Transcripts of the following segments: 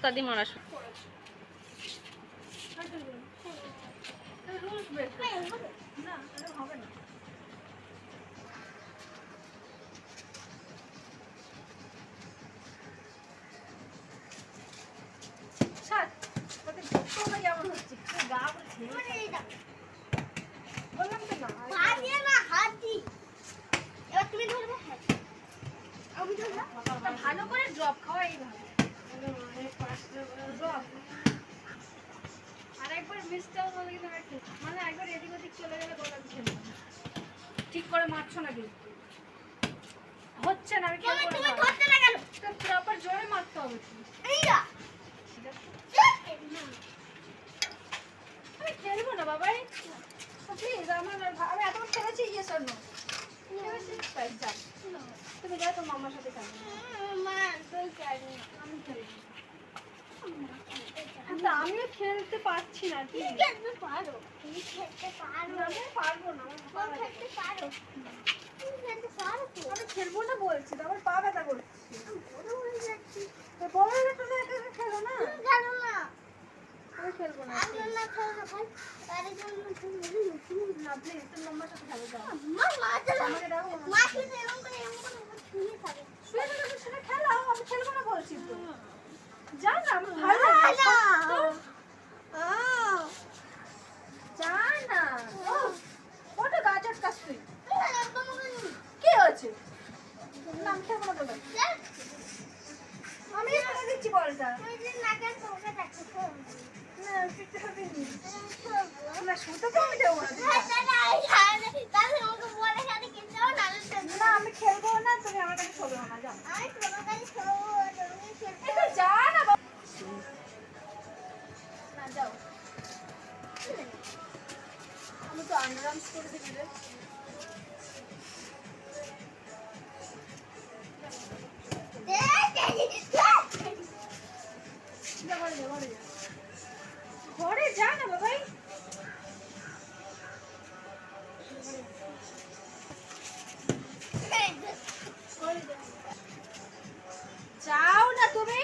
ওস্তাদি মারা ভালো করে ড্রপ খাওয়া এইভাবে আর একবার মিসটাও বলে কিন্তু মানে একবার এদিক ওদিক চলে গেলে বল আমি খেলবো ঠিক করে মারছো না কিন্তু হচ্ছে না আমি খেলবো না তুমি ধরতে না গেল তো প্রপার জোরে মারতে হবে এইটা আমি খেলবো না বাবাই প্লিজ আমি এতক্ষণ খেলেছি ইয়েস অর নো তুমি যাও তো মামার সাথে খেলো মা তুই খেলবি না আমি খেলবো আমিও খেলতে পারছি না তুমি খেলতে পারো তুমি খেলতে পারো আমি পারবো না তুমি খেলতে পারো তুমি খেলতে পারো তো আমি খেলবো না বলছি আমার পা ব্যথা করছে বড় হয়ে যাচ্ছি তো বড় হলে তুমি একা খেলো না খেলো না আমি খেলবো না আমি না খেলো না ভাই তার জন্য তুমি না প্লিজ তুমি মামার সাথে খেলো যাও মা আমাকে দাও মা শুয়ে এরকম করে শুয়ে থাকে শুয়ে থাকে শুয়ে খেলো আমি খেলবো না বলছি তো যা না আমি ভালো যা না কত গাছ আটকাস তুই কি হয়েছে নাম খেলবো না বলো আমি এখানে দিচ্ছি বলটা না শুতে তো আমি দেবো না আমি খেলবো না তুমি আমার কাছে ছবি না যাও যা না না যাও আমি তো আন্ডারআর্মস করে দিবি রে ঘরে যা না বাবাই যাও না তুমি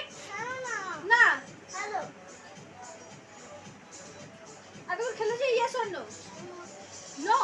না হ্যালো আগে খেলেছি ইয়েস অর নো নো